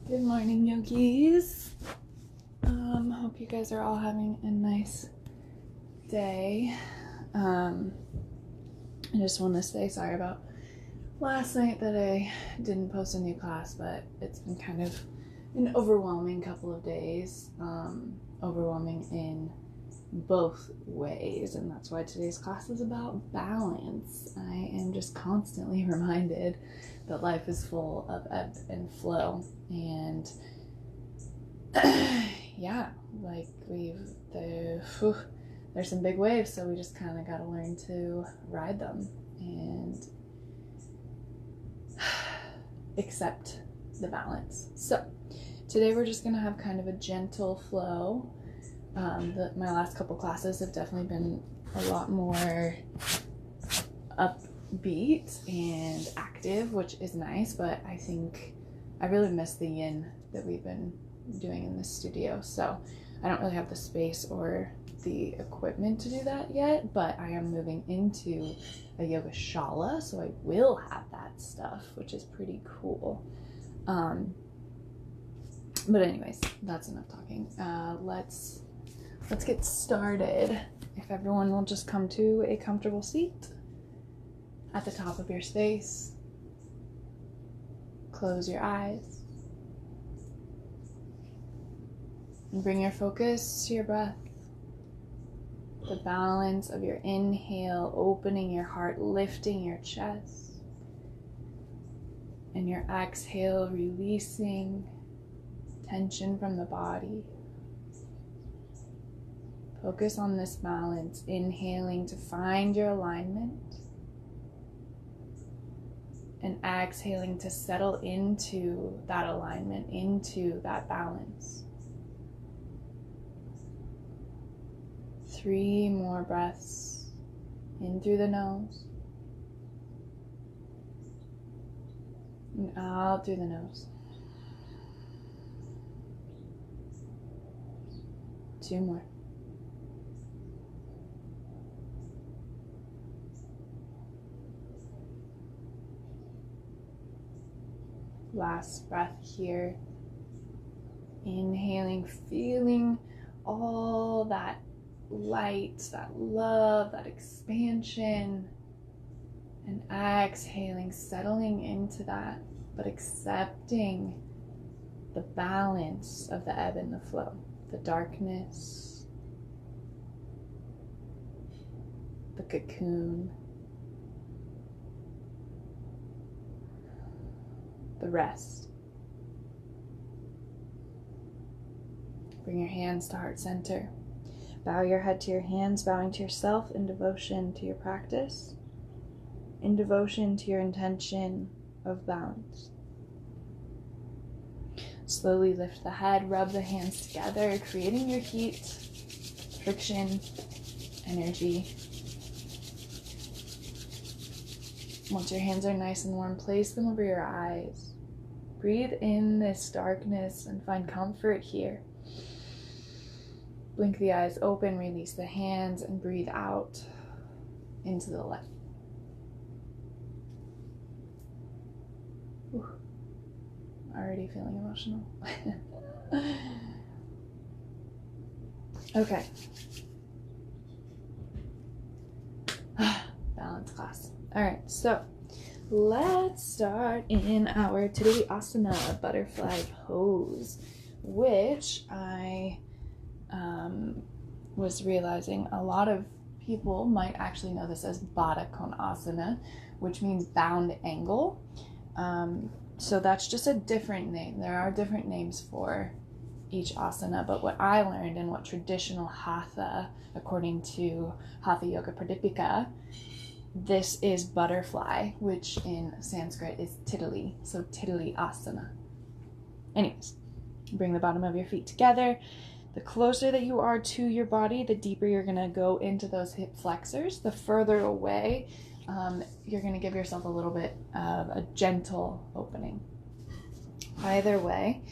Good morning, yogis. Hope you guys are all having a nice day. I just want to say sorry about last night that I didn't post a new class, but it's been kind of an overwhelming couple of days. Overwhelming in both ways, and that's why today's class is about balance. I am just constantly reminded that life is full of ebb and flow, and yeah, like there's some big waves, so we just kind of got to learn to ride them and accept the balance. So today we're just gonna have kind of a gentle flow. My last couple classes have definitely been a lot more upbeat and active, which is nice, but I think I really miss the yin that we've been doing in this studio, so I don't really have the space or the equipment to do that yet, but I am moving into a yoga shala, so I will have that stuff, which is pretty cool. But anyways, that's enough talking. Let's get started. If everyone will just come to a comfortable seat at the top of your space. Close your eyes. And bring your focus to your breath. The balance of your inhale, opening your heart, lifting your chest. And your exhale, releasing tension from the body. Focus on this balance, inhaling to find your alignment, and exhaling to settle into that alignment, into that balance. 3 more breaths in through the nose and out through the nose. 2 more. Last breath here. Inhaling, feeling all that light, that love, that expansion. And exhaling, settling into that, but accepting the balance of the ebb and the flow, the darkness, the cocoon, the rest. Bring your hands to heart center. Bow your head to your hands, bowing to yourself in devotion to your practice, in devotion to your intention of balance. Slowly lift the head, rub the hands together, creating your heat, friction, energy. Once your hands are nice and warm, place them over your eyes. Breathe in this darkness and find comfort here. Blink the eyes open, release the hands, and breathe out into the light. Ooh, already feeling emotional. Okay. Balance class. All right, so let's start in our Titili Asana butterfly pose, which I was realizing a lot of people might actually know this as Baddha Konasana, which means bound angle. So that's just a different name. There are different names for each asana, but what I learned and what traditional hatha, according to Hatha Yoga Pradipika, this is butterfly, which in Sanskrit is Titili, so Titili Asana. Anyways, bring the bottom of your feet together. The closer that you are to your body, the deeper you're going to go into those hip flexors. The further away, you're going to give yourself a little bit of a gentle opening. Either way,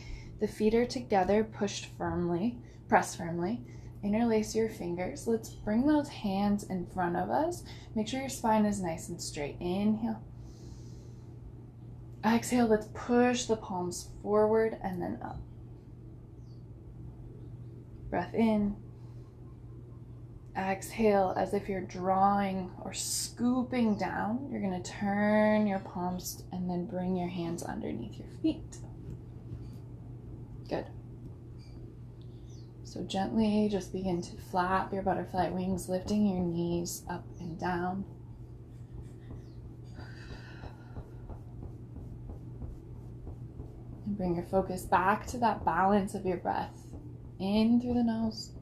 the feet are together, pushed firmly, press firmly. Interlace your fingers. Let's bring those hands in front of us. Make sure your spine is nice and straight. Inhale. Exhale, let's push the palms forward and then up. Breath in. Exhale as if you're drawing or scooping down. You're going to turn your palms and then bring your hands underneath your feet. Good. So gently just begin to flap your butterfly wings, lifting your knees up and down. And bring your focus back to that balance of your breath. In through the nose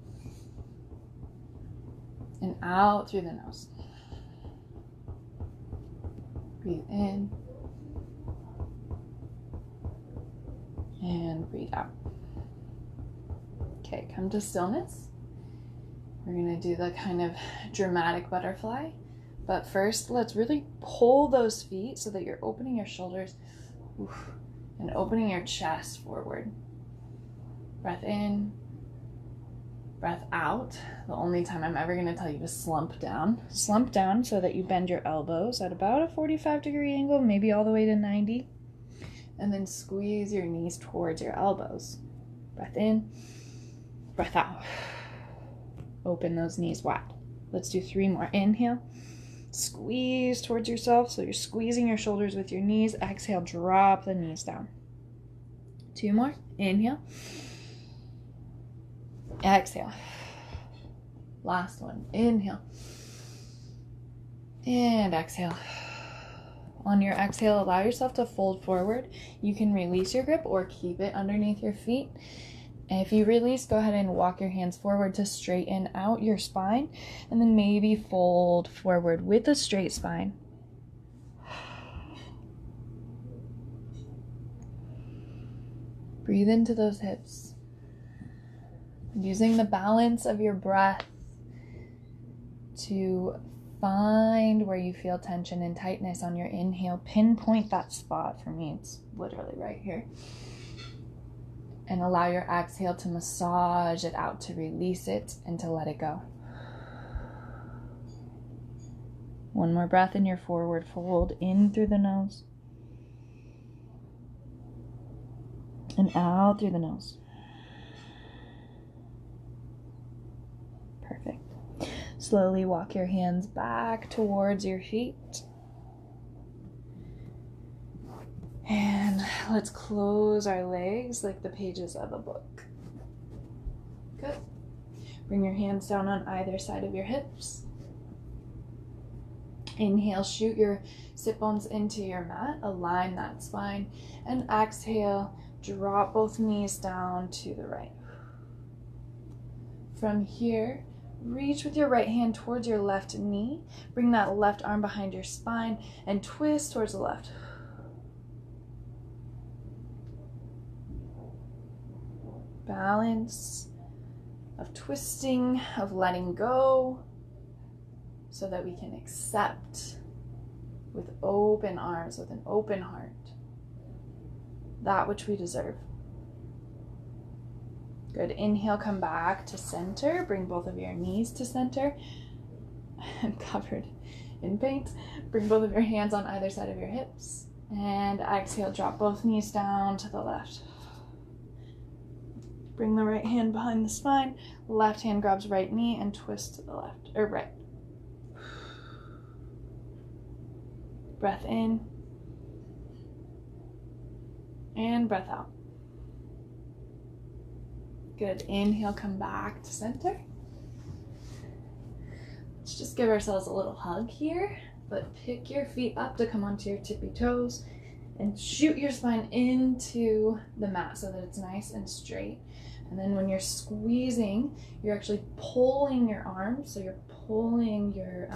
and out through the nose. Breathe in and breathe out. Okay, come to stillness. We're going to do the kind of dramatic butterfly. But first, let's really pull those feet so that you're opening your shoulders and opening your chest forward. Breath in, breath out. The only time I'm ever going to tell you to slump down. Slump down so that you bend your elbows at about a 45-degree angle, maybe all the way to 90. And then squeeze your knees towards your elbows. Breath in, breath out. Open those knees wide. Let's do 3 more. Inhale. Squeeze towards yourself. So you're squeezing your shoulders with your knees. Exhale, drop the knees down. 2 more. Inhale. Exhale. Last one. Inhale. And exhale. On your exhale, allow yourself to fold forward. You can release your grip or keep it underneath your feet. And if you release, go ahead and walk your hands forward to straighten out your spine. And then maybe fold forward with a straight spine. Breathe into those hips. Using the balance of your breath to find where you feel tension and tightness on your inhale. Pinpoint that spot. For me, it's literally right here. And allow your exhale to massage it out, to release it and to let it go. One more breath in your forward fold, in through the nose and out through the nose. Perfect. Slowly walk your hands back towards your feet. And let's close our legs like the pages of a book. Good. Bring your hands down on either side of your hips. Inhale, shoot your sit bones into your mat. Align that spine. And exhale, drop both knees down to the right. From here, reach with your right hand towards your left knee. Bring that left arm behind your spine and twist towards the left. Balance of twisting, of letting go, so that we can accept with open arms, with an open heart, that which we deserve. Good. Inhale, come back to center. Bring both of your knees to center. I'm covered in paint. Bring both of your hands on either side of your hips. And exhale, drop both knees down to the left. Bring the right hand behind the spine. Left hand grabs right knee and twist to the left, or right. Breath in. And breath out. Good. Inhale, come back to center. Let's just give ourselves a little hug here, but pick your feet up to come onto your tippy toes and shoot your spine into the mat so that it's nice and straight. And then when you're squeezing, you're actually pulling your arms, so you're pulling your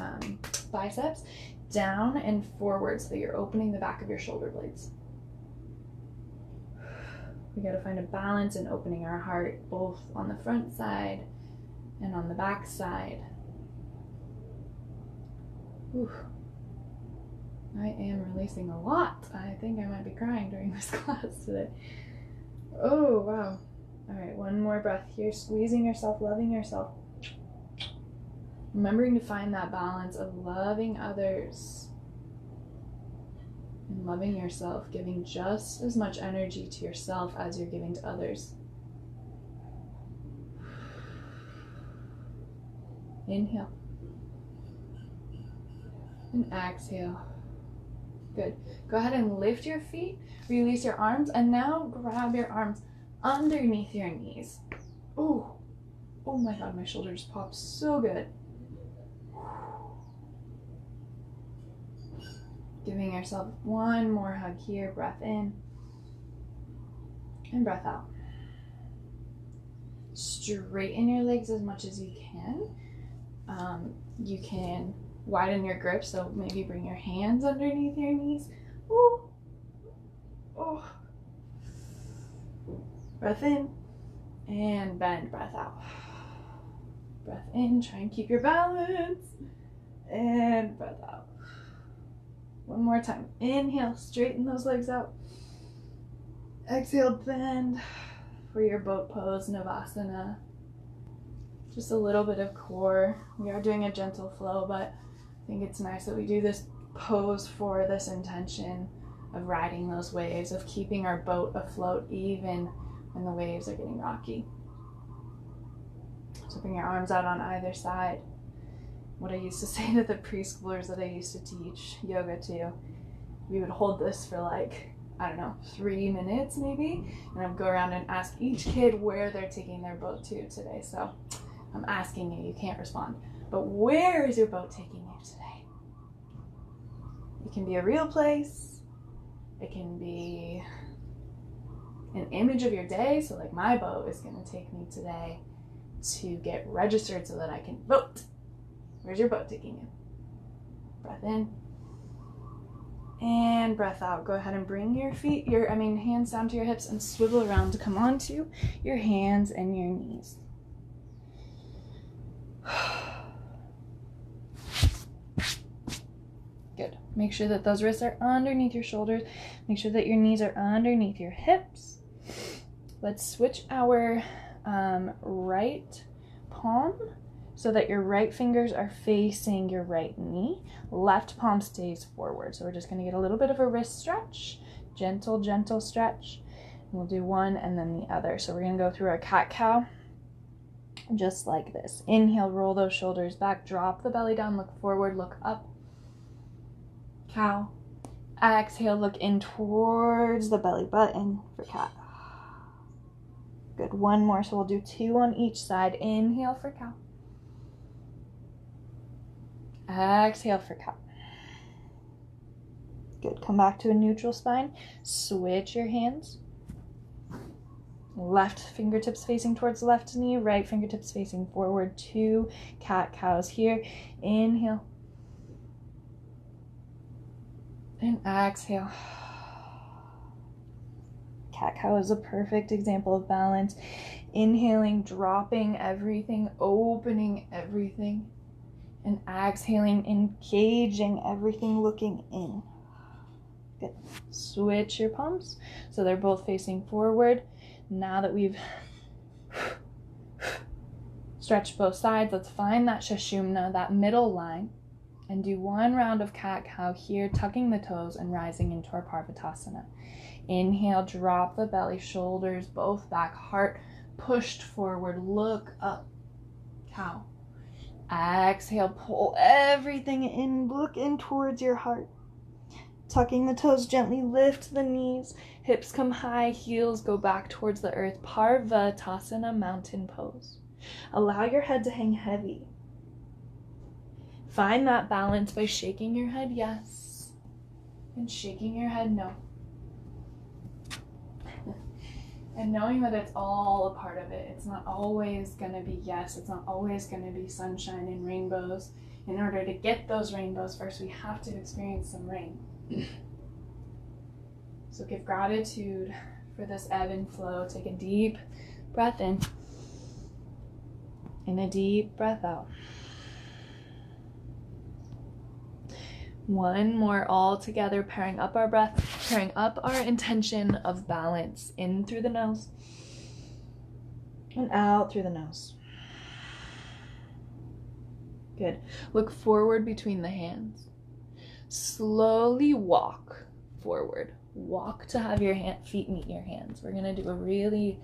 biceps down and forward so that you're opening the back of your shoulder blades. We got to find a balance in opening our heart, both on the front side and on the back side. Whew. I am releasing a lot. I think I might be crying during this class today. Oh, wow. All right, one more breath here. Squeezing yourself, loving yourself. Remembering to find that balance of loving others And loving yourself, giving just as much energy to yourself as you're giving to others. Inhale. And exhale. Good. Go ahead and lift your feet, release your arms, and now grab your arms underneath your knees. Oh, oh my God, my shoulders pop so good. Giving yourself one more hug here. Breath in and breath out. Straighten your legs as much as you can. You can widen your grip, so maybe bring your hands underneath your knees. Ooh. Oh. Breath in and bend, breath out. Breath in, try and keep your balance, and breath out. One more time. Inhale, straighten those legs out. Exhale, bend for your boat pose, Navasana. Just a little bit of core. We are doing a gentle flow, but I think it's nice that we do this pose for this intention of riding those waves, of keeping our boat afloat even when the waves are getting rocky. So bring your arms out on either side. What I used to say to the preschoolers that I used to teach yoga to, we would hold this for like, I don't know, 3 minutes maybe, and I'd go around and ask each kid where they're taking their boat to today. So I'm asking you, you can't respond, but where is your boat taking you today? It can be a real place. It can be an image of your day. So like my boat is going to take me today to get registered so that I can vote. Where's your boat taking you? Breath in and breath out. Go ahead and bring your hands down to your hips and swivel around to come onto your hands and your knees. Good. Make sure that those wrists are underneath your shoulders. Make sure that your knees are underneath your hips. Let's switch our right palm so that your right fingers are facing your right knee. Left palm stays forward. So we're just going to get a little bit of a wrist stretch. Gentle, gentle stretch. And we'll do one and then the other. So we're going to go through our cat-cow just like this. Inhale, roll those shoulders back. Drop the belly down. Look forward. Look up. Cow. Exhale, look in towards the belly button for cat. Good. One more. So we'll do 2 on each side. Inhale for cow. Exhale for cow. Good. Come back to a neutral spine. Switch your hands. Left fingertips facing towards the left knee. Right fingertips facing forward. 2 cat-cows here. Inhale. And exhale. Cat-cow is a perfect example of balance. Inhaling, dropping everything, opening everything. And exhaling, engaging everything, looking in. Good. Switch your palms so they're both facing forward. Now that we've stretched both sides, let's find that Sushumna, that middle line, and do 1 round of cat-cow here, tucking the toes and rising into our Parvatasana. Inhale, drop the belly, shoulders both back, heart pushed forward, look up, cow. Exhale, pull everything in, look in towards your heart. Tucking the toes gently, lift the knees, hips come high, heels go back towards the earth. Parvatasana, mountain pose. Allow your head to hang heavy. Find that balance by shaking your head yes and shaking your head no. And knowing that it's all a part of it. It's not always going to be yes. It's not always going to be sunshine and rainbows. In order to get those rainbows, first we have to experience some rain. So give gratitude for this ebb and flow. Take a deep breath in and a deep breath out. One more all together, pairing up our breath, pairing up our intention of balance. In through the nose and out through the nose. Good. Look forward between the hands. Slowly walk forward. Walk to have your feet meet your hands. We're going to do a really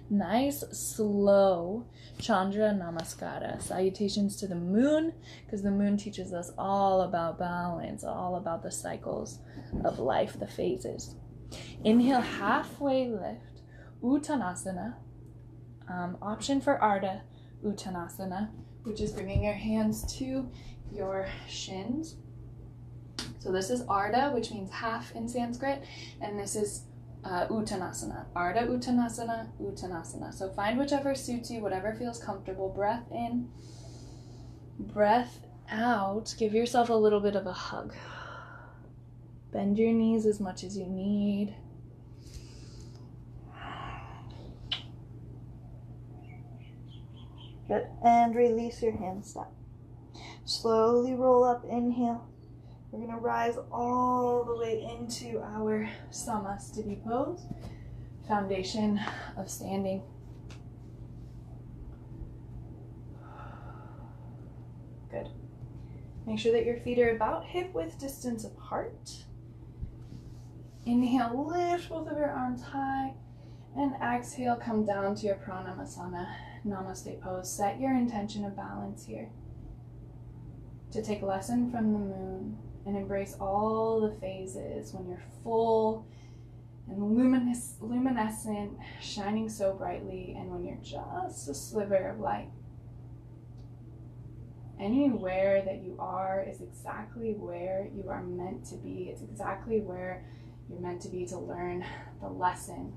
nice, slow Chandra Namaskara. Salutations to the moon, because the moon teaches us all about balance, all about the cycles of life, the phases. Inhale, halfway lift, Uttanasana. Option for Ardha Uttanasana, which is bringing your hands to your shins. So this is Ardha, which means half in Sanskrit, and this is Uttanasana. Ardha Uttanasana, Uttanasana. So find whichever suits you, whatever feels comfortable. Breath in, breath out. Give yourself a little bit of a hug. Bend your knees as much as you need. Good. And release your hands down. Slowly roll up, inhale. We're going to rise all the way into our Samasthiti pose, foundation of standing. Good. Make sure that your feet are about hip width distance apart. Inhale, lift both of your arms high, and exhale, come down to your Pranamasana Namaste pose. Set your intention of balance here. To take a lesson from the moon and embrace all the phases when you're full and luminescent, shining so brightly, and when you're just a sliver of light. Anywhere that you are is exactly where you are meant to be. It's exactly where you're meant to be to learn the lesson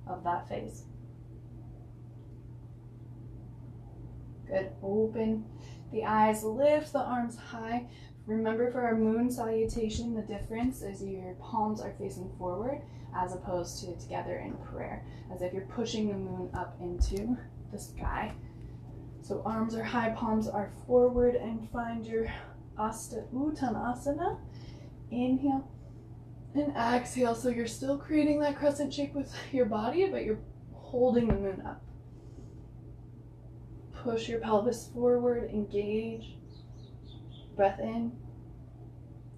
of that phase. Good. Open the eyes, lift the arms high. Remember, for our moon salutation, the difference is your palms are facing forward as opposed to together in prayer, as if you're pushing the moon up into the sky. So arms are high, palms are forward, and find your Uttanasana. Inhale and exhale. So you're still creating that crescent shape with your body, but you're holding the moon up. Push your pelvis forward, engage. Breath in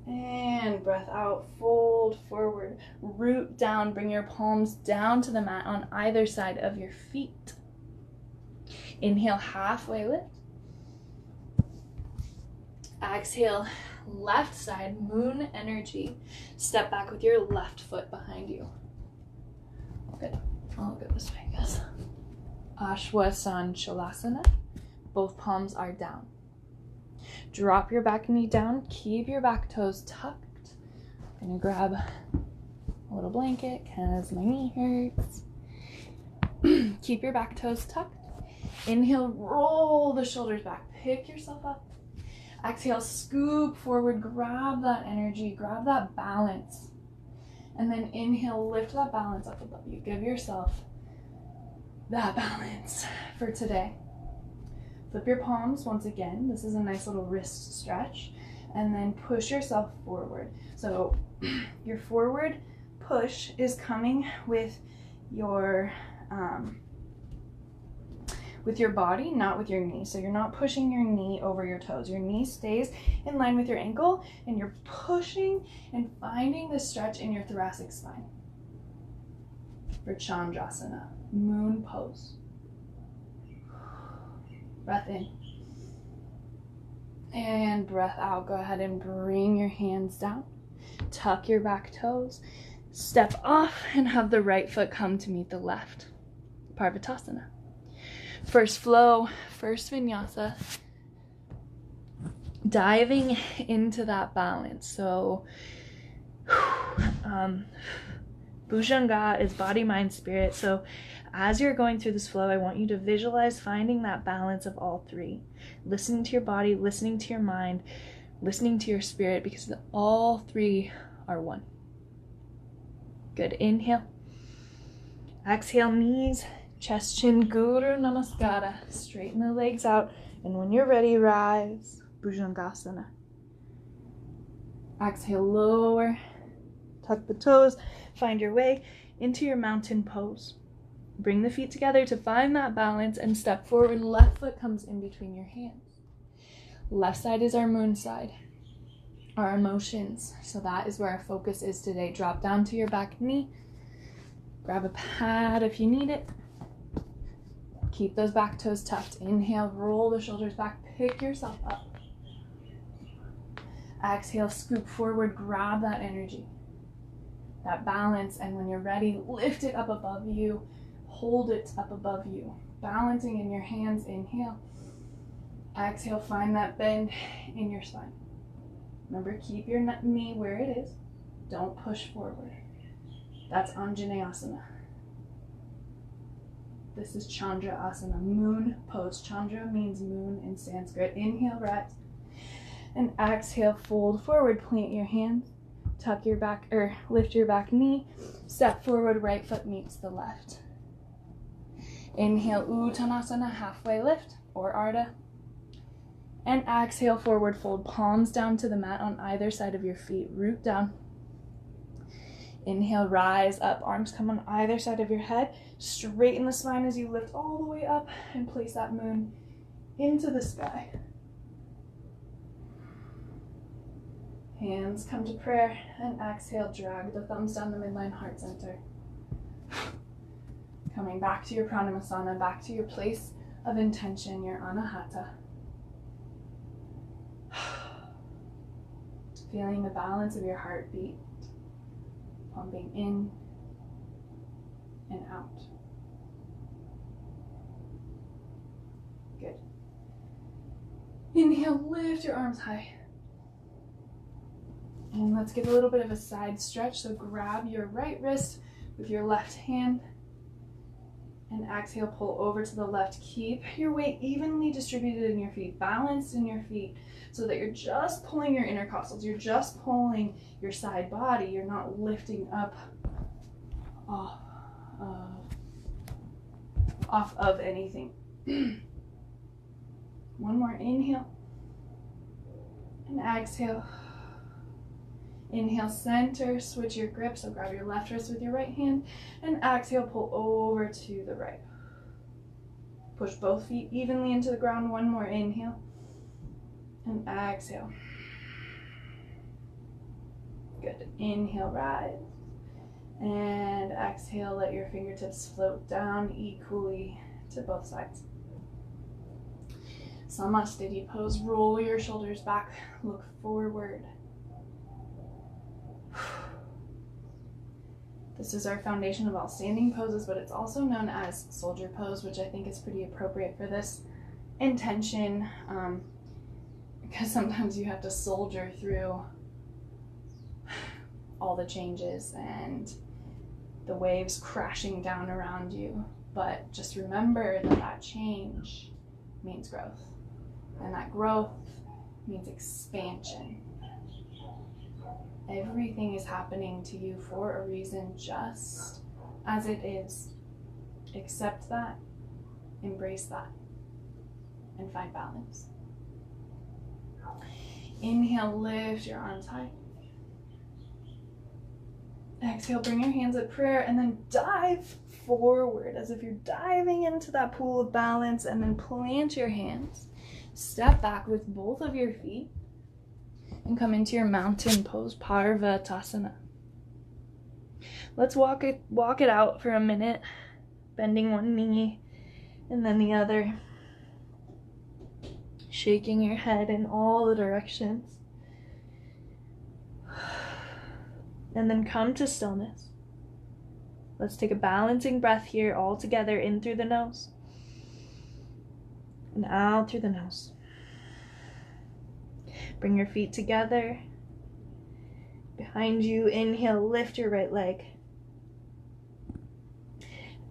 and breath out. Fold forward, root down, bring your palms down to the mat on either side of your feet. Inhale, halfway lift. Exhale, left side, moon energy. Step back with your left foot behind you. Good. I'll go this way, guys. Ashwasanshalasana. Both palms are down. Drop your back knee down. Keep your back toes tucked. I'm gonna grab a little blanket because my knee hurts. Keep your back toes tucked. Inhale, roll the shoulders back. Pick yourself up. Exhale, scoop forward. Grab that energy. Grab that balance. And then inhale, lift that balance up above you. Give yourself that balance for today. Flip your palms once again. This is a nice little wrist stretch. And then push yourself forward. So your forward push is coming with your body, not with your knee. So you're not pushing your knee over your toes. Your knee stays in line with your ankle, and you're pushing and finding the stretch in your thoracic spine. For Chandrasana, moon pose. Breath in. And breath out. Go ahead and bring your hands down. Tuck your back toes. Step off and have the right foot come to meet the left. Parvatasana. First flow, first vinyasa. Diving into that balance. So, Bhujanga is body, mind, spirit. So as you're going through this flow, I want you to visualize finding that balance of all three. Listening to your body, listening to your mind, listening to your spirit, because all three are one. Good. Inhale. Exhale, knees, chest, chin, Guru Namaskara. Straighten the legs out. And when you're ready, rise. Bhujangasana. Exhale, lower. Tuck the toes. Find your way into your mountain pose. Bring the feet together to find that balance and step forward. Left foot comes in between your hands. Left side is our moon side. our emotions. So that is where our focus is today. Drop down to your back knee. Grab a pad if you need it. Keep those back toes tucked. Inhale, roll the shoulders back, pick yourself up. Exhale, scoop forward, grab that energy, that balance, and when you're ready, lift it up above you, hold it up above you. Balancing in your hands, inhale. Exhale, find that bend in your spine. Remember, keep your knee where it is. Don't push forward. That's Anjaneyasana. This is Chandra Asana, moon pose. Chandra means moon in Sanskrit. Inhale, rise. And exhale, fold forward, plant your hands, tuck your back, or lift your back knee, step forward, right foot meets the left. Inhale, Uttanasana, halfway lift, or Ardha. And exhale, forward fold, palms down to the mat on either side of your feet, root down. Inhale, rise up, arms come on either side of your head, straighten the spine as you lift all the way up and place that moon into the sky. Hands come to prayer, and exhale, drag the thumbs down the midline, heart center. Coming back to your Pranamasana, back to your place of intention, your Anahata. Feeling the balance of your heartbeat, pumping in and out. Good. Inhale, lift your arms high. And let's get a little bit of a side stretch. So grab your right wrist with your left hand and exhale, pull over to the left. Keep your weight evenly distributed in your feet, balanced in your feet, so that you're just pulling your intercostals. You're just pulling your side body. You're not lifting up off of anything. One more inhale and exhale. Inhale, center, switch your grip, so grab your left wrist with your right hand, and exhale, pull over to the right. Push both feet evenly into the ground, one more inhale, and exhale. Good, inhale, rise, and exhale, let your fingertips float down equally to both sides. Samasthiti pose, roll your shoulders back, look forward. This is our foundation of all standing poses, but it's also known as soldier pose, which I think is pretty appropriate for this intention, because sometimes you have to soldier through all the changes and the waves crashing down around you. But just remember that that change means growth, and that growth means expansion. Everything is happening to you for a reason, just as it is. Accept that, embrace that, and find balance. Inhale, lift your arms high. Exhale, bring your hands at prayer, and then dive forward as if you're diving into that pool of balance, and then plant your hands. Step back with both of your feet and come into your mountain pose, Parvatasana. Let's walk it out for a minute, bending one knee and then the other, shaking your head in all the directions. And then come to stillness. Let's take a balancing breath here, all together, in through the nose and out through the nose. Bring your feet together. Behind you, inhale, lift your right leg.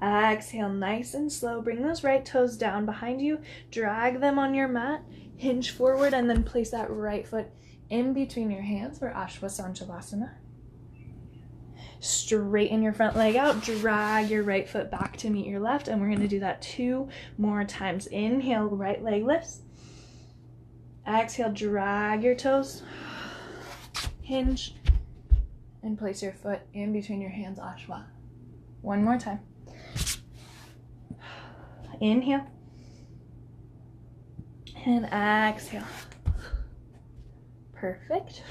Exhale, nice and slow. Bring those right toes down behind you. Drag them on your mat. Hinge forward and then place that right foot in between your hands for Ashwasanchalasana. Straighten your front leg out. Drag your right foot back to meet your left. And we're going to do that 2 more times. Inhale, right leg lifts. Exhale, drag your toes, hinge, and place your foot in between your hands, Ashwa. One more time. Inhale, and exhale. Perfect.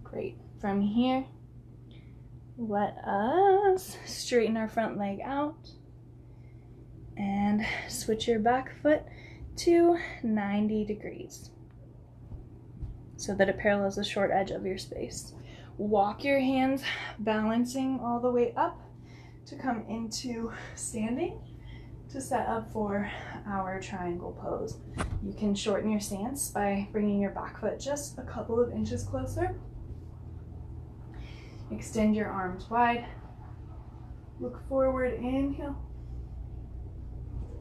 Great. From here, let us straighten our front leg out and switch your back foot to 90 degrees so that it parallels the short edge of your space. Walk your hands balancing all the way up to come into standing to set up for our triangle pose. You can shorten your stance by bringing your back foot just a couple of inches closer. Extend your arms wide. Look forward, inhale.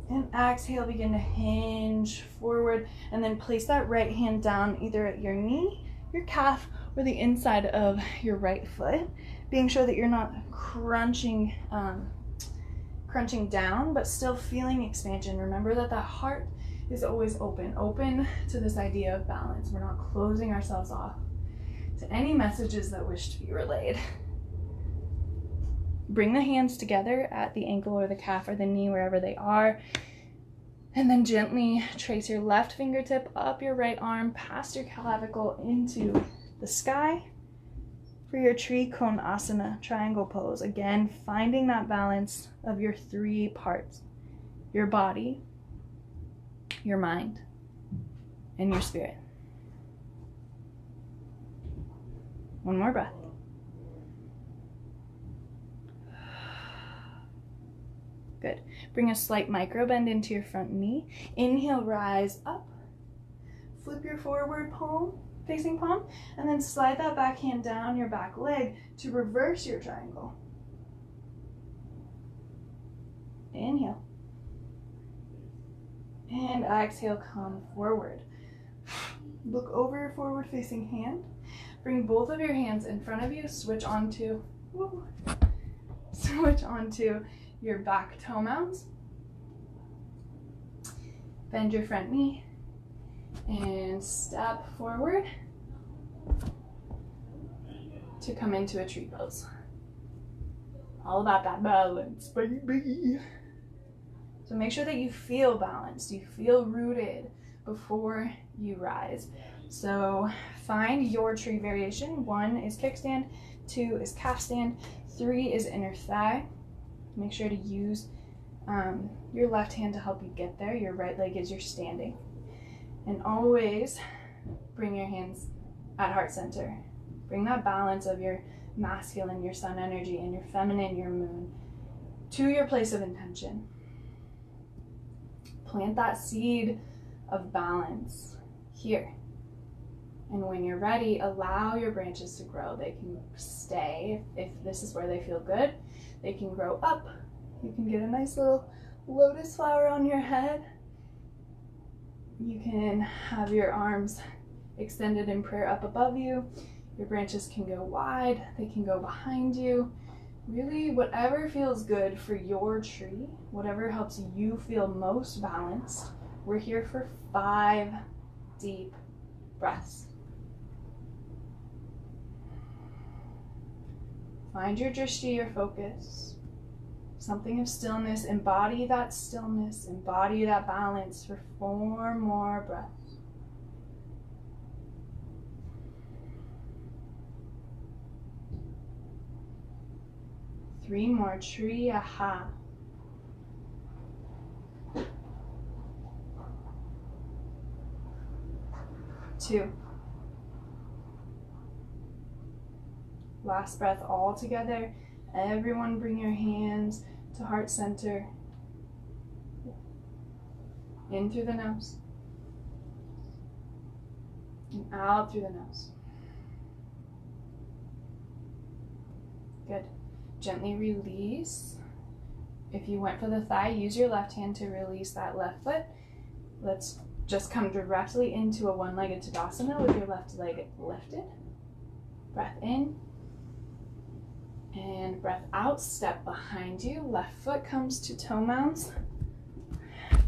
And exhale, begin to hinge forward, and then place that right hand down either at your knee, your calf, or the inside of your right foot, being sure that you're not crunching down, but still feeling expansion. Remember that that heart is always open to this idea of balance. We're not closing ourselves off to any messages that wish to be relayed. Bring the hands together at the ankle or the calf or the knee, wherever they are. And then gently trace your left fingertip up your right arm, past your clavicle into the sky for your Trikonasana triangle pose. Again, finding that balance of your three parts: your body, your mind, and your spirit. One more breath. Good. Bring a slight micro bend into your front knee. Inhale, rise up. Flip your forward palm, facing palm, and then slide that back hand down your back leg to reverse your triangle. Inhale. And exhale, come forward. Look over your forward facing hand. Bring both of your hands in front of you. Switch onto your back toe mounds. Bend your front knee and step forward to come into a tree pose. All about that balance, baby. So make sure that you feel balanced, you feel rooted before you rise. So find your tree variation. 1 is kickstand, 2 is calf stand, 3 is inner thigh. Make sure to use your left hand to help you get there. Your right leg is your standing. And always bring your hands at heart center. Bring that balance of your masculine, your sun energy, and your feminine, your moon, to your place of intention. Plant that seed of balance here. And when you're ready, allow your branches to grow. They can stay if this is where they feel good. They can grow up. You can get a nice little lotus flower on your head. You can have your arms extended in prayer up above you. Your branches can go wide. They can go behind you. Really, whatever feels good for your tree, whatever helps you feel most balanced. We're here for 5 deep breaths. Find your drishti, your focus. Something of stillness. Embody that stillness. Embody that balance for 4 more breaths. Three more. Triyaha. 2. Last breath all together. Everyone bring your hands to heart center. In through the nose. And out through the nose. Good. Gently release. If you went for the thigh, use your left hand to release that left foot. Let's just come directly into a one-legged Tadasana with your left leg lifted. Breath in. And breath out, step behind you. Left foot comes to toe mounds.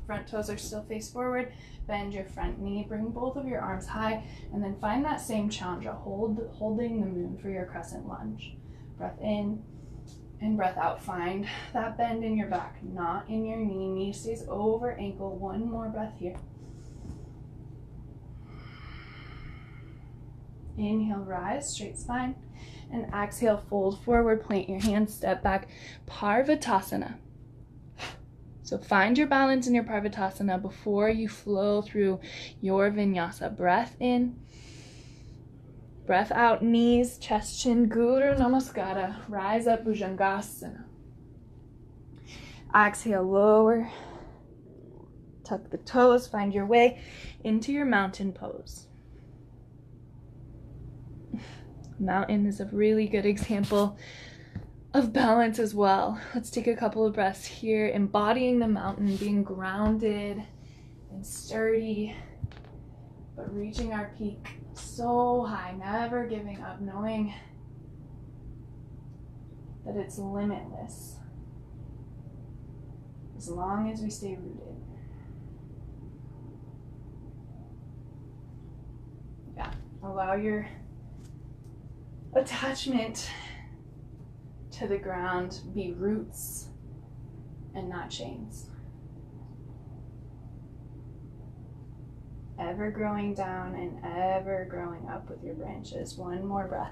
Front toes are still face forward. Bend your front knee, bring both of your arms high, and then find that same Chandra, holding the moon for your crescent lunge. Breath in and breath out. Find that bend in your back, not in your knee. Knee stays over ankle. One more breath here. Inhale, rise, straight spine. And exhale, fold forward, plant your hands, step back, Parvatasana. So find your balance in your Parvatasana before you flow through your vinyasa. Breath in, breath out, knees, chest, chin, Guru Namaskara. Rise up, Bhujangasana. Exhale, lower. Tuck the toes, find your way into your mountain pose. Mountain is a really good example of balance as well. Let's take a couple of breaths here, embodying the mountain, being grounded and sturdy, but reaching our peak so high, never giving up, knowing that it's limitless as long as we stay rooted. Yeah, allow your attachment to the ground be roots and not chains. Ever growing down and ever growing up with your branches. One more breath.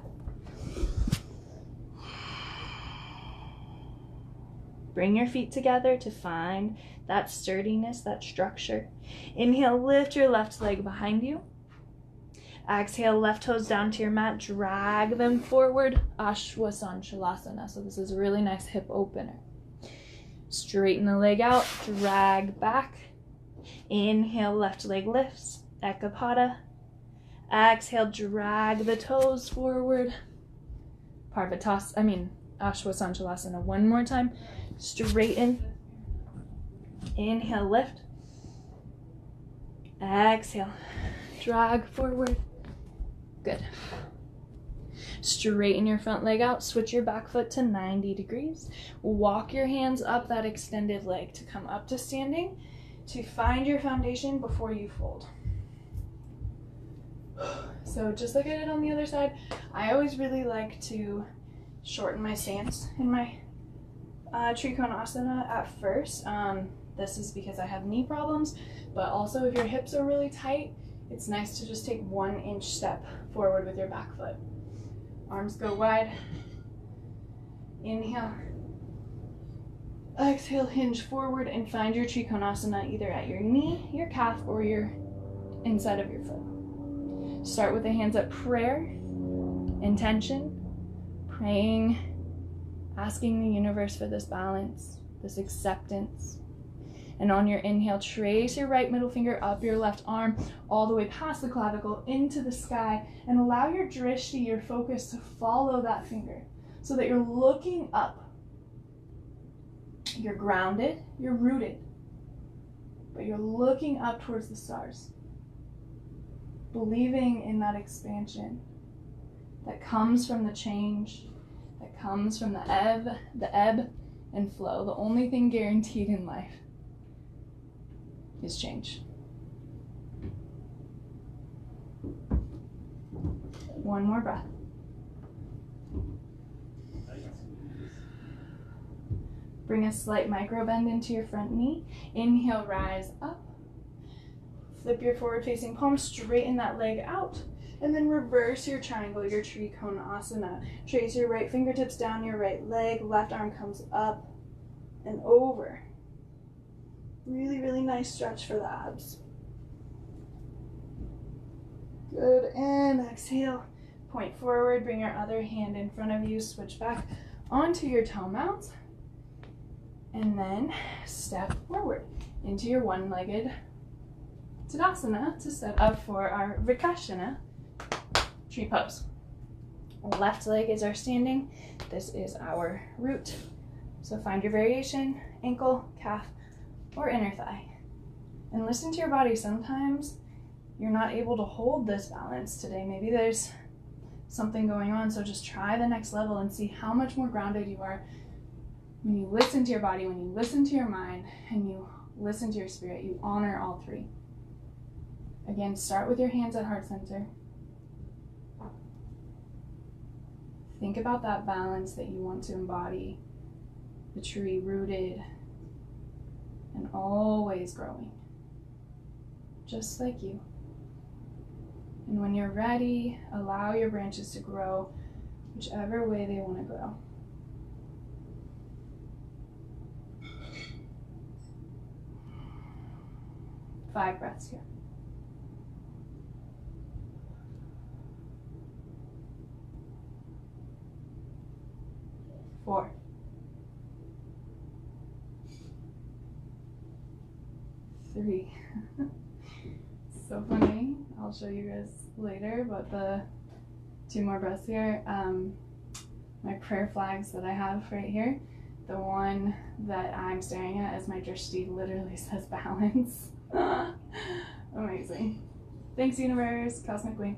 Bring your feet together to find that sturdiness, that structure. Inhale, lift your left leg behind you. Exhale, left toes down to your mat, drag them forward, Ashwasanchalasana. So this is a really nice hip opener. Straighten the leg out, drag back. Inhale, left leg lifts, Ekapada. Exhale, drag the toes forward. Ashwasanchalasana. One more time. Straighten. Inhale, lift. Exhale, drag forward. Good. Straighten your front leg out. Switch your back foot to 90 degrees. Walk your hands up that extended leg to come up to standing, to find your foundation before you fold. So just like I did on the other side, I always really like to shorten my stance in my Trikonasana at first. This is because I have knee problems, but also if your hips are really tight, it's nice to just take 1 inch step forward with your back foot. Arms go wide. Inhale. Exhale, hinge forward and find your Trikonasana either at your knee, your calf, or your inside of your foot. Start with the hands up, prayer, intention, praying, asking the universe for this balance, this acceptance. And on your inhale, trace your right middle finger up your left arm, all the way past the clavicle into the sky, and allow your drishti, your focus, to follow that finger so that you're looking up. You're grounded, you're rooted, but you're looking up towards the stars, believing in that expansion that comes from the change, that comes from the ebb and flow. The only thing guaranteed in life is change. One more breath. Bring a slight micro bend into your front knee. Inhale, rise up. Flip your forward facing palm, straighten that leg out, and then reverse your triangle, your Trikonasana. Trace your right fingertips down your right leg, left arm comes up and over. Really, really nice stretch for the abs. Good, and exhale. Point forward, bring your other hand in front of you, switch back onto your toe mount, and then step forward into your one-legged Tadasana to set up for our Vrikashana tree pose. Left leg is our standing. This is our root. So find your variation, ankle, calf, or inner thigh. And listen to your body. Sometimes you're not able to hold this balance today. Maybe there's something going on, so just try the next level and see how much more grounded you are when you listen to your body, when you listen to your mind, and you listen to your spirit. You honor all three. Again, start with your hands at heart center. Think about that balance that you want to embody, the tree rooted and always growing, just like you. And when you're ready, allow your branches to grow whichever way they want to grow. Five breaths here. Four. Three. So funny. I'll show you guys later, but the 2 more breaths here. My prayer flags that I have right here, the one that I'm staring at as my drishti literally says balance. Amazing. Thanks, universe, cosmic queen.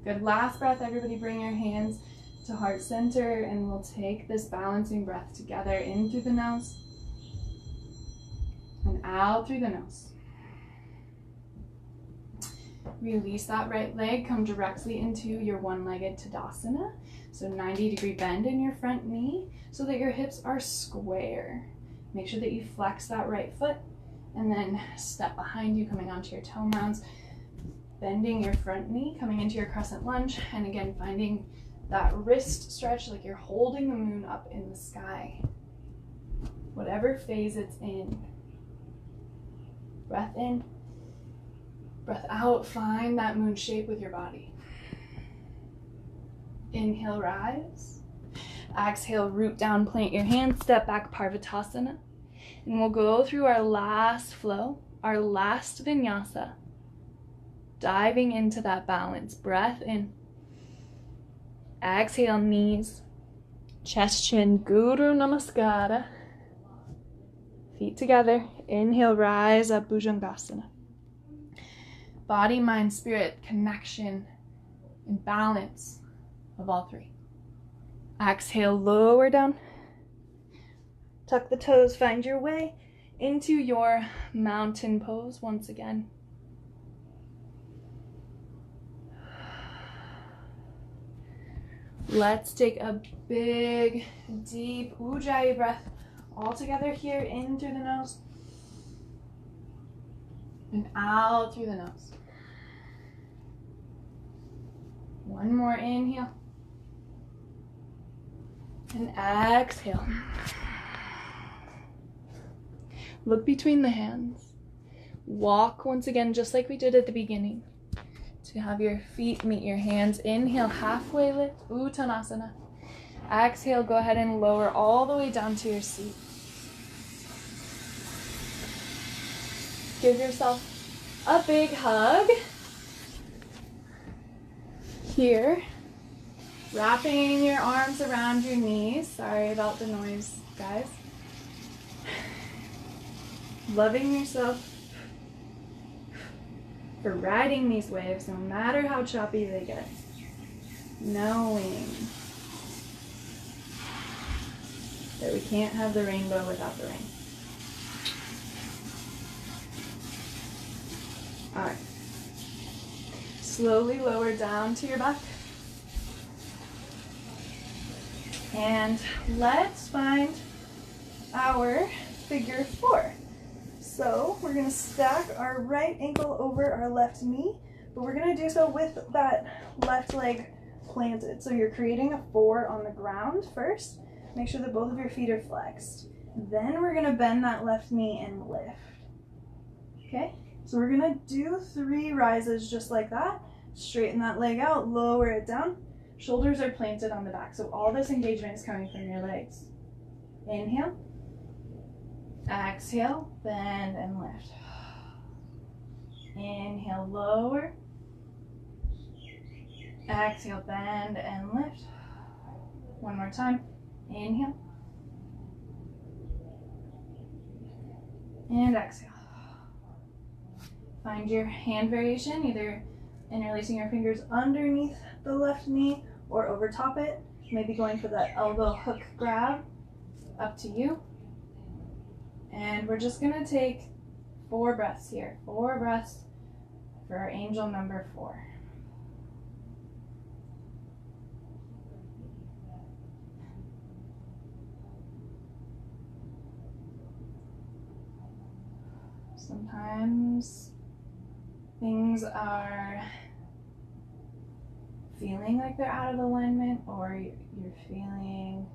Good. Last breath, everybody bring your hands to heart center, and we'll take this balancing breath together in through the nose and out through the nose. Release that right leg, come directly into your one-legged Tadasana. So 90-degree bend in your front knee so that your hips are square. Make sure that you flex that right foot and then step behind you, coming onto your toe mounds, bending your front knee, coming into your crescent lunge, and again, finding that wrist stretch like you're holding the moon up in the sky. Whatever phase it's in. Breath in. Breath out, find that moon shape with your body. Inhale, rise. Exhale, root down, plant your hands, step back, Parvatasana. And we'll go through our last flow, our last vinyasa, diving into that balance. Breath in. Exhale, knees, chest, chin, Guru Namaskara. Feet together. Inhale, rise up, Bhujangasana. Body, mind, spirit, connection, and balance of all three. Exhale, lower down. Tuck the toes, find your way into your mountain pose once again. Let's take a big, deep Ujjayi breath all together here, in through the nose and out through the nose. One more inhale and exhale. Look between the hands. Walk once again, just like we did at the beginning, to have your feet meet your hands. Inhale, halfway lift, Uttanasana. Exhale, go ahead and lower all the way down to your seat. Give yourself a big hug. Here, wrapping your arms around your knees. Sorry about the noise, guys. Loving yourself for riding these waves, no matter how choppy they get. Knowing that we can't have the rainbow without the rain. All right. Slowly lower down to your back. And let's find our figure 4. So we're gonna stack our right ankle over our left knee, but we're gonna do so with that left leg planted. So you're creating a 4 on the ground first. Make sure that both of your feet are flexed. Then we're gonna bend that left knee and lift. Okay? So we're gonna do 3 rises just like that. Straighten that leg out, lower it down. Shoulders are planted on the back, so all this engagement is coming from your legs. Inhale. Exhale, bend and lift. Inhale, lower. Exhale, bend and lift. One more time. Inhale. And exhale. Find your hand variation, either interlacing your fingers underneath the left knee or over top it. Maybe going for that elbow hook grab. Up to you. And we're just gonna take 4 breaths here. 4 breaths for our angel number 4. Sometimes things are feeling like they're out of alignment, or you're feeling,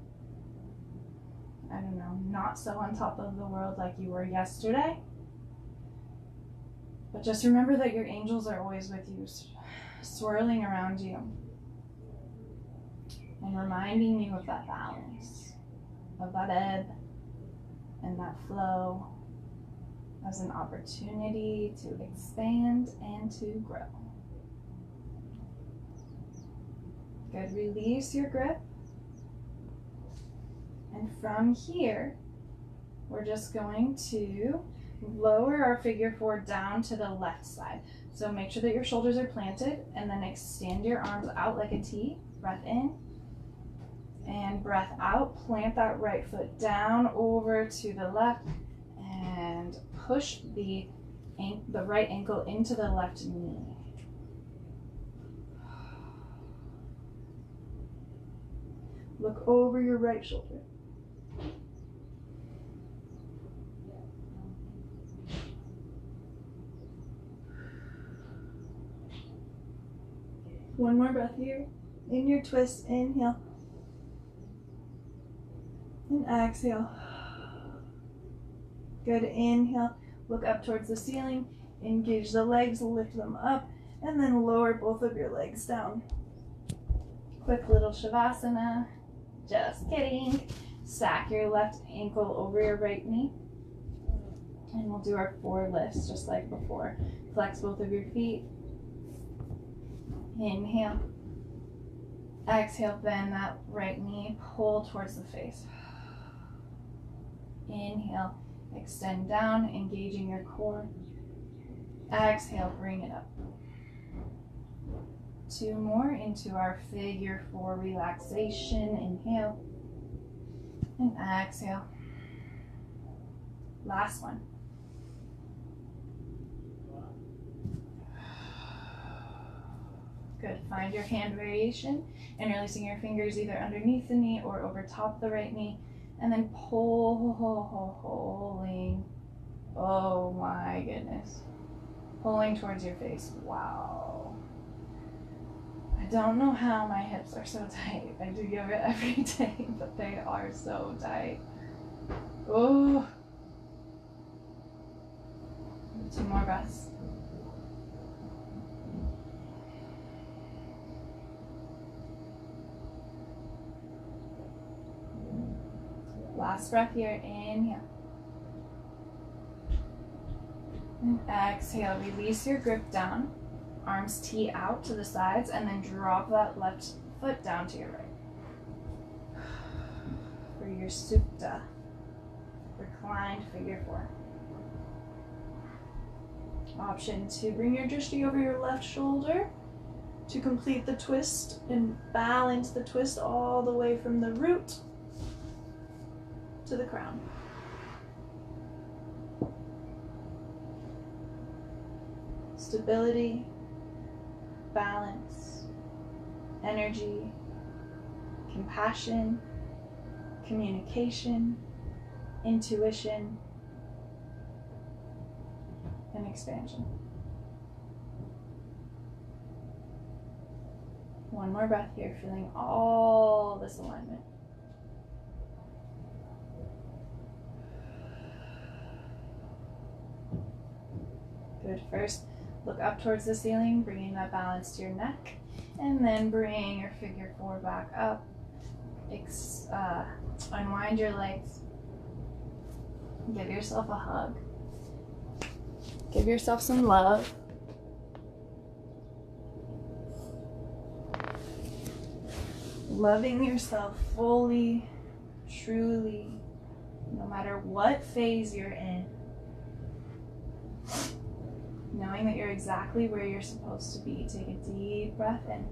I don't know, not so on top of the world like you were yesterday. But just remember that your angels are always with you, swirling around you and reminding you of that balance, of that ebb and that flow as an opportunity to expand and to grow. Good, release your grip. And from here, we're just going to lower our figure four down to the left side. So make sure that your shoulders are planted, and then extend your arms out like a T. Breath in and breath out. Plant that right foot down over to the left and push the right ankle into the left knee. Look over your right shoulder. One more breath here. In your twist, inhale. And exhale. Good, inhale. Look up towards the ceiling. Engage the legs, lift them up, and then lower both of your legs down. Quick little Shavasana. Just kidding. Stack your left ankle over your right knee. And we'll do our 4 lifts just like before. Flex both of your feet. Inhale. Exhale, bend that right knee, pull towards the face. Inhale, extend down, engaging your core. Exhale, bring it up. 2 more into our figure 4 relaxation. Inhale and exhale. Last one. Good. Find your hand variation, interlacing your fingers either underneath the knee or over top the right knee, and then pulling. Oh my goodness. Pulling towards your face. Wow. I don't know how my hips are so tight. I do yoga every day, but they are so tight. Oh. 2 more breaths. Last breath here, inhale. And exhale, release your grip down. Arms tee out to the sides, and then drop that left foot down to your right. For your Supta, reclined figure 4. Option to bring your drishti over your left shoulder to complete the twist and balance the twist all the way from the root to the crown. Stability, balance, energy, compassion, communication, intuition, and expansion. 1 more breath here, feeling all this alignment. Good. First, look up towards the ceiling, bringing that balance to your neck, and then bring your figure 4 back up. Unwind your legs. Give yourself a hug. Give yourself some love. Loving yourself fully, truly, no matter what phase you're in. Knowing that you're exactly where you're supposed to be. Take a deep breath in.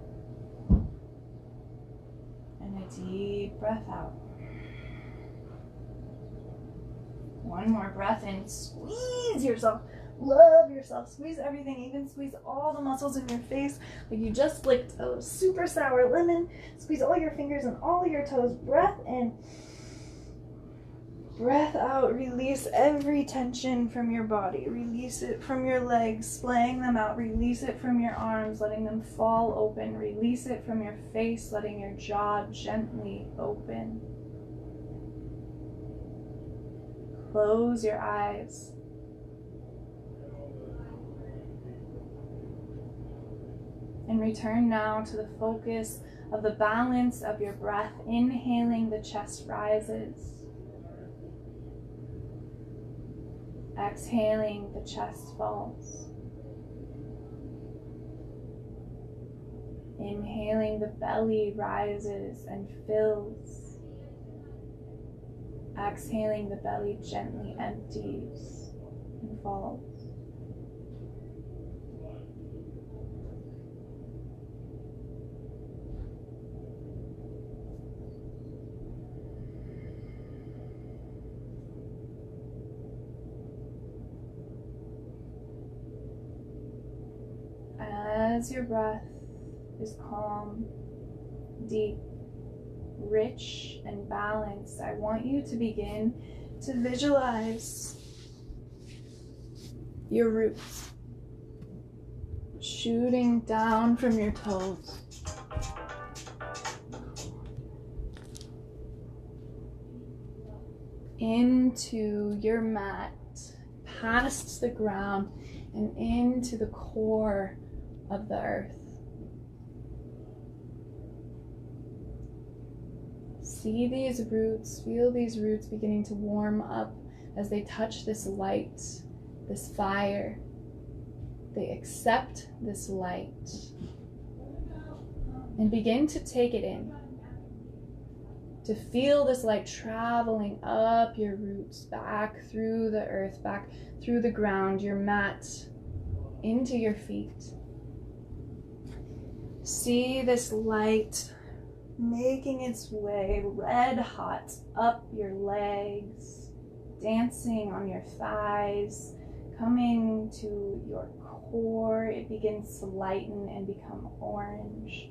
And a deep breath out. 1 more breath in. Squeeze yourself. Love yourself. Squeeze everything. Even squeeze all the muscles in your face like you just licked a super sour lemon. Squeeze all your fingers and all your toes. Breath in. Breath out, release every tension from your body. Release it from your legs, splaying them out. Release it from your arms, letting them fall open. Release it from your face, letting your jaw gently open. Close your eyes. And return now to the focus of the balance of your breath. Inhaling, the chest rises. Exhaling, the chest falls. Inhaling, the belly rises and fills. Exhaling, the belly gently empties and falls. As your breath is calm, deep, rich, and balanced, I want you to begin to visualize your roots shooting down from your toes. Into your mat, past the ground, and into the core of the earth. See these roots, feel these roots beginning to warm up as they touch this light, this fire. They accept this light and begin to take it in. To feel this light traveling up your roots, back through the earth, back through the ground, your mat, into your feet. See this light making its way red hot up your legs, dancing on your thighs, coming to your core. It begins to lighten and become orange.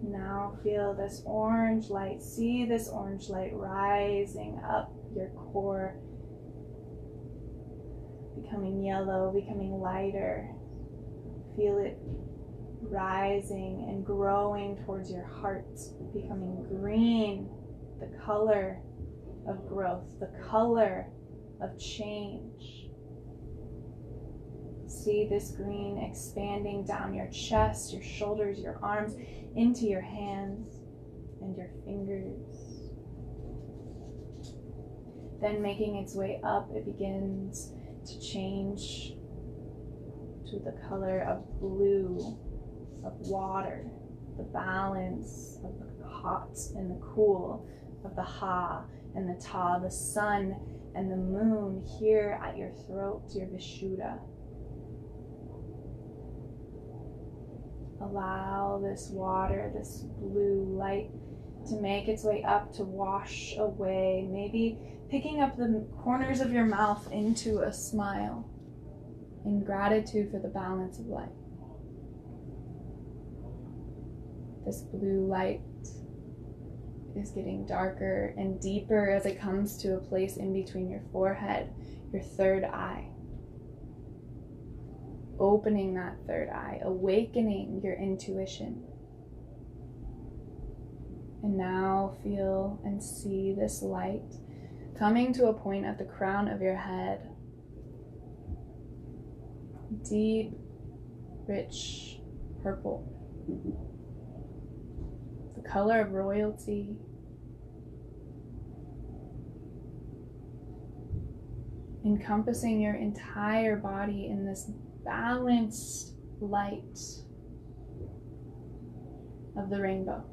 Now feel this orange light. See this orange light rising up your core, becoming yellow, becoming lighter. Feel it rising and growing towards your heart, becoming green, the color of growth, the color of change. See this green expanding down your chest, your shoulders, your arms, into your hands and your fingers. Then making its way up, it begins to change to the color of blue, of water, the balance of the hot and the cool, of the ha and the ta, the sun and the moon here at your throat, your vishuddha. Allow this water, this blue light, to make its way up to wash away, maybe picking up the corners of your mouth into a smile in gratitude for the balance of life. This blue light is getting darker and deeper as it comes to a place in between your forehead, your third eye. Opening that third eye, awakening your intuition. And now feel and see this light coming to a point at the crown of your head. Deep, rich purple. The color of royalty. Encompassing your entire body in this balanced light of the rainbow.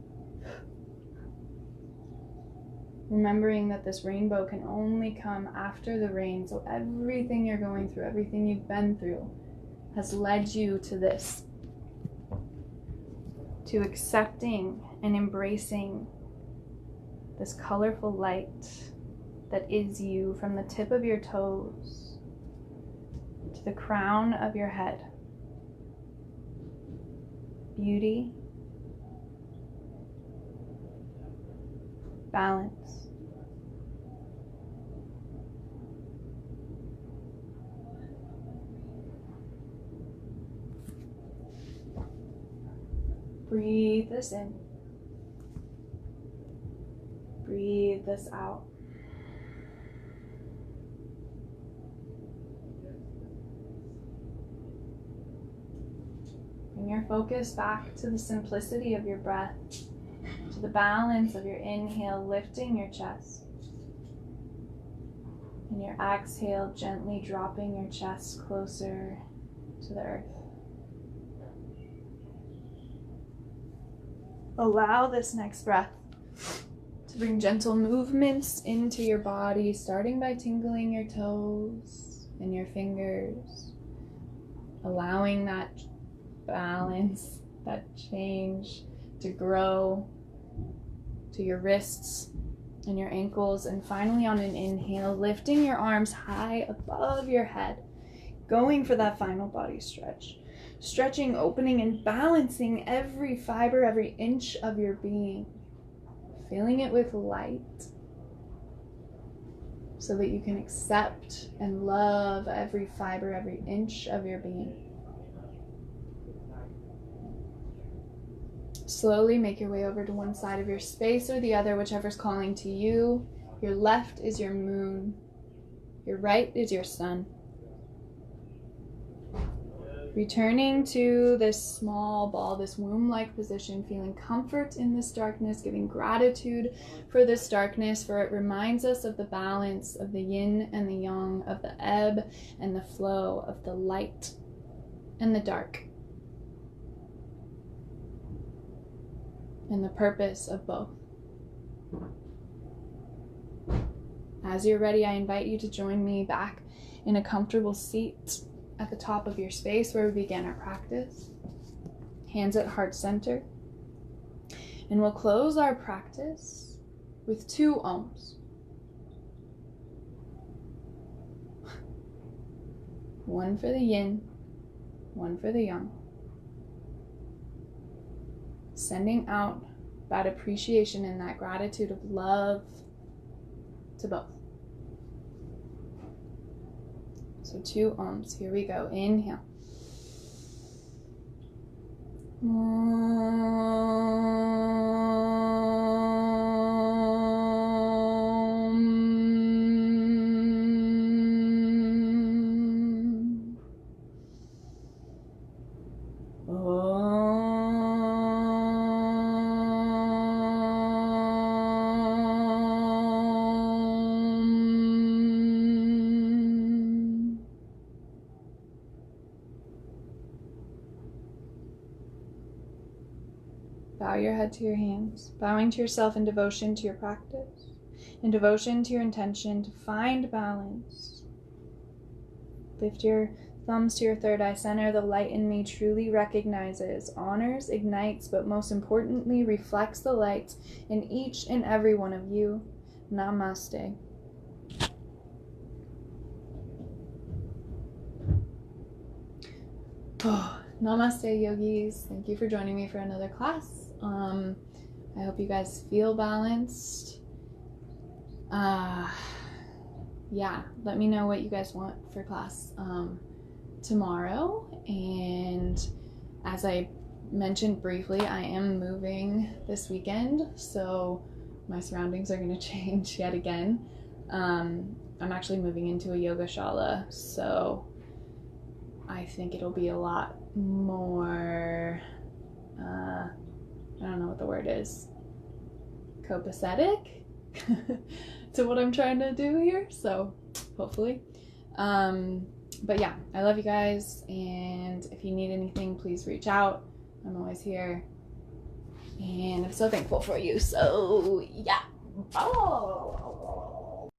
Remembering that this rainbow can only come after the rain, so everything you're going through, everything you've been through, has led you to this, to accepting and embracing this colorful light that is you, from the tip of your toes to the crown of your head. Beauty, balance. Breathe this in. Breathe this out. Bring your focus back to the simplicity of your breath, to the balance of your inhale, lifting your chest, and your exhale, gently dropping your chest closer to the earth. Allow this next breath to bring gentle movements into your body, starting by tingling your toes and your fingers, allowing that balance, that change to grow to your wrists and your ankles. And finally, on an inhale, lifting your arms high above your head, going for that final body stretch. Stretching, opening, and balancing every fiber, every inch of your being. Filling it with light so that you can accept and love every fiber, every inch of your being. Slowly make your way over to one side of your space or the other, whichever's calling to you. Your left is your moon. Your right is your sun. Returning to this small ball, this womb-like position, feeling comfort in this darkness, giving gratitude for this darkness, for it reminds us of the balance of the yin and the yang, of the ebb and the flow, of the light and the dark, and the purpose of both. As you're ready, I invite you to join me back in a comfortable seat at the top of your space where we began our practice. Hands at heart center. And we'll close our practice with 2 ohms. One for the yin, one for the yang. Sending out that appreciation and that gratitude of love to both. So 2 ohms. Here we go. Inhale. Bow your head to your hands, bowing to yourself in devotion to your practice, in devotion to your intention to find balance. Lift your thumbs to your third eye center. The light in me truly recognizes, honors, ignites, but most importantly, reflects the light in each and every one of you. Namaste. Oh, namaste, yogis. Thank you for joining me for another class. I hope you guys feel balanced. Yeah, let me know what you guys want for class tomorrow. And as I mentioned briefly, I am moving this weekend, so my surroundings are going to change yet again. I'm actually moving into a yoga shala, so I think it'll be a lot more, I don't know what the word is, copacetic to what I'm trying to do here, so hopefully. But yeah, I love you guys, and if you need anything, please reach out. I'm always here, and I'm so thankful for you. So yeah. Oh.